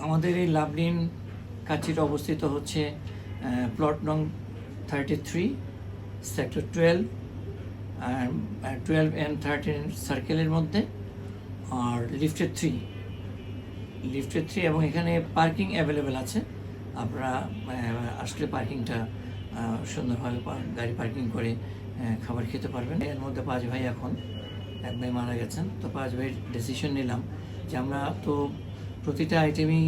আমাদের এই লাভলিন কাচ্চিটা অবস্থিত হচ্ছে প্লট নং 33 সেক্টর 12 and 13 সার্কেলের মধ্যে, আর লিফটের 3 এবং এখানে পার্কিং অ্যাভেলেবেল আছে। আপনারা আসলে পার্কিংটা সুন্দরভাবে গাড়ি পার্কিং করে খাবার খেতে পারবেন। এর মধ্যে 5 ভাই, এখন এক ভাই মারা গেছেন, তো 5 ভাইয়ের ডিসিশন নিলাম যে আমরা তো প্রতিটা আইটেমই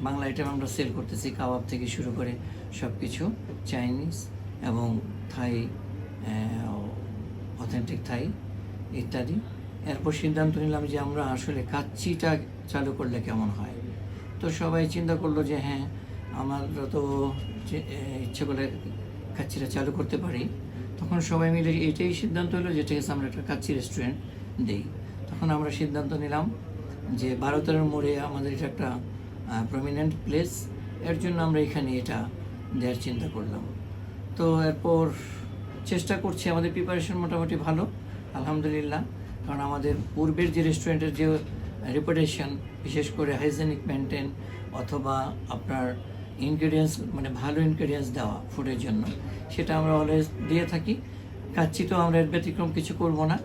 বাংলা আইটেম আমরা সেল করতেছি, কাবাব থেকে শুরু করে সব কিছু, চাইনিজ এবং থাই, অথেন্টিক থাই ইত্যাদি। এরপর সিদ্ধান্ত নিলাম যে আমরা আসলে কাচ্চিটা চালু করলে কেমন হয়। তো সবাই চিন্তা করলো যে হ্যাঁ, আমরা তো ইচ্ছে করলে কাচ্চিটা চালু করতে পারি। তখন সবাই মিলে এটাই সিদ্ধান্ত হলো যে ঠিক আছে, আমরা একটা কাচ্চি রেস্টুরেন্ট দিই। তখন আমরা সিদ্ধান্ত নিলাম যে 12 মোড়ে আমাদের এটা একটা প্রমিনেন্ট প্লেস, এর জন্য আমরা এখানে এটা দেওয়ার চিন্তা করলাম। তো এরপর চেষ্টা করছি, আমাদের প্রিপারেশন মোটামুটি ভালো আলহামদুলিল্লাহ, কারণ আমাদের পূর্বের যে রেস্টুরেন্টের যে রেপুটেশন, বিশেষ করে হাইজেনিক মেনটেন অথবা আপনার ইনগ্রিডিয়েন্টস মানে ভালো ইনগ্রিডিয়েন্টস দেওয়া ফুডের জন্য, সেটা আমরা অলওয়েজ দিয়ে থাকি। কাচ্চি তো আমরা এর ব্যতিক্রম কিছু করব না,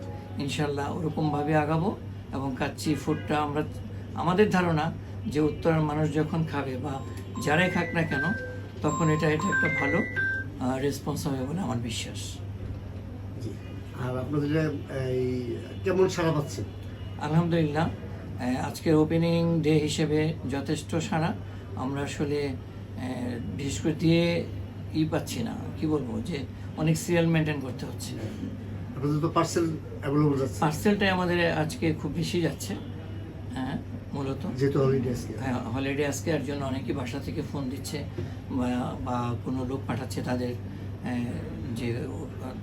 ইনশাল্লাহ ওরকমভাবে আগাবো। এবং কাচ্চি ফুডটা আমাদের ধারণা যে উত্তরের মানুষ যখন খাবে বা যারাই খাক না কেন, তখন এটা একটা ভালো রেসপন্স হবে বলে আমার বিশ্বাস। আর আপনাদের এই কেমন সাড়া পাচ্ছেন? আলহামদুলিল্লাহ, আজকের ওপেনিং ডে হিসেবে যথেষ্ট সাড়া। আমরা আসলে বিশেষ করে দিয়ে পাচ্ছি না, কি বলবো, যে অনেক সিরিয়াল মেনটেন করতে হচ্ছে। আপনাদের তো পার্সেল অ্যাভেলেবল যাচ্ছে? পার্সেলটাই আমাদের আজকে খুব বেশি যাচ্ছে, হ্যাঁ, মূলত যেহেতু হলিডে আজকে। হ্যাঁ, হলিডে আজকে, এর জন্য অনেকেই বাসা থেকে ফোন দিচ্ছে বা কোনো লোক পাঠাচ্ছে তাদের, যে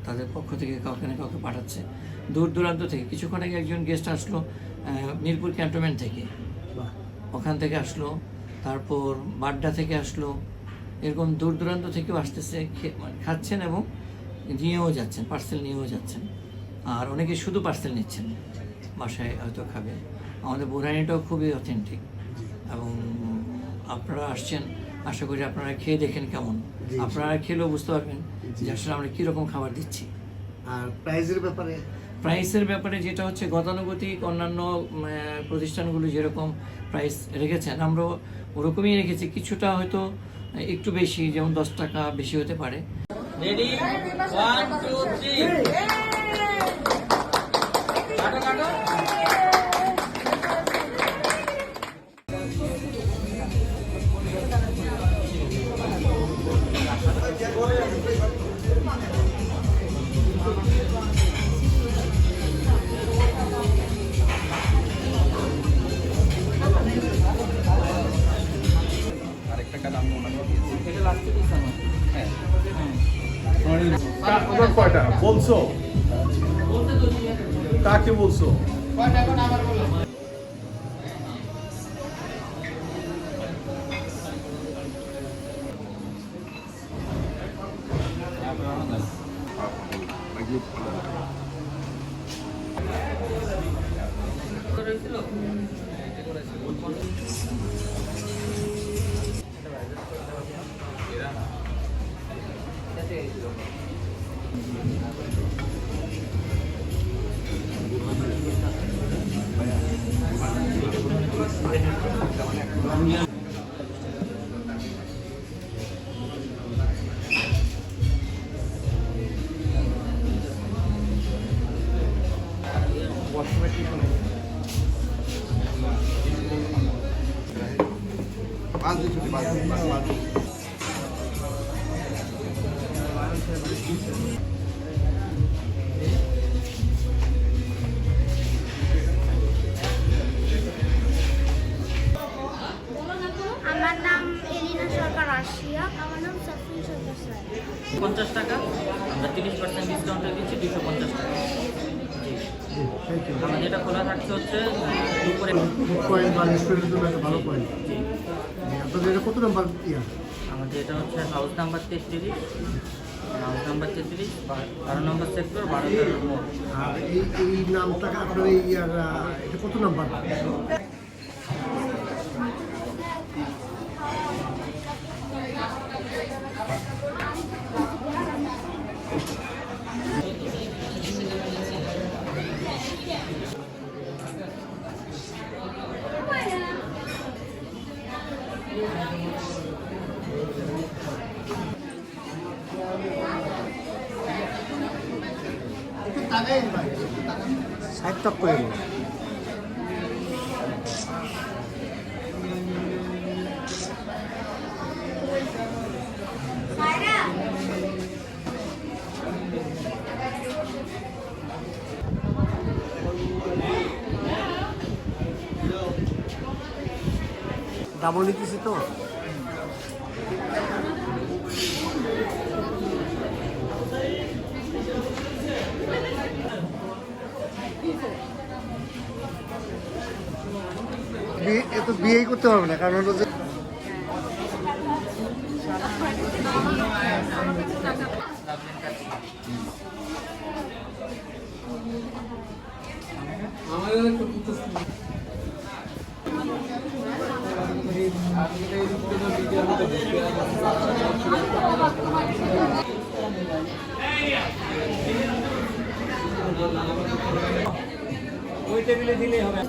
তাদের পক্ষ থেকে কাউকে না কাউকে পাঠাচ্ছে দূর দূরান্ত থেকে। কিছুক্ষণ আগে একজন গেস্ট আসলো মিরপুর ক্যান্টনমেন্ট থেকে, ওখান থেকে আসলো, তারপর বাড্ডা থেকে আসলো, এরকম দূর দূরান্ত থেকেও আসতেছে, খাচ্ছেন এবং নিয়েও যাচ্ছেন, পার্সেল নিয়েও যাচ্ছেন। আর অনেকে শুধু পার্সেল নিচ্ছেন, বাসায় হয়তো খাবে। আমাদের বোরহানিটাও খুবই অথেন্টিক, এবং আপনারা আসছেন, আশা করি আপনারা খেয়ে দেখেন কেমন। আপনারা খেলেও বুঝতে পারবেন যে আসলে আমরা কীরকম খাবার দিচ্ছি। আর প্রাইসের ব্যাপারে যেটা হচ্ছে গতানুগতিক অন্যান্য প্রতিষ্ঠানগুলো যেরকম প্রাইস রেখেছেন, আমরা ওরকমই রেখেছি। কিছুটা হয়তো একটু বেশি, যেমন 10 টাকা বেশি হতে পারে। রেডি, 1 2 3, কাটো কাটো। কয়টা বলছো? কাকে বলছো? আমার নাম এলিনা সরকার আশিয়া। আমার নাম সাফিন সরকার স্যার। 50 টাকা, আমরা 30% ডিসকাউন্টে দিচ্ছি 250 টাকা। আমাদের এটা খোলা থাকছে হচ্ছে দুপুরে। পয়েন্ট বা রেস্টুরেন্টের জন্য একটা ভালো পয়েন্ট। আপনাদের এটা কত নাম্বার ইয়া? আমাদের এটা হচ্ছে হাউস নাম্বার 33, হাউস নাম্বার 33, 12 নম্বর সেক্টর, 12 মোড়। আর এই নামটা আপনার এই ইয়ার এটা কত নাম্বার? ষাট টাকা করে ডাবল নিতেছি তো এ তো বিয়েই করতে পারবে না কারণ হলো যে ওই টেবিলে দিলেই হবে।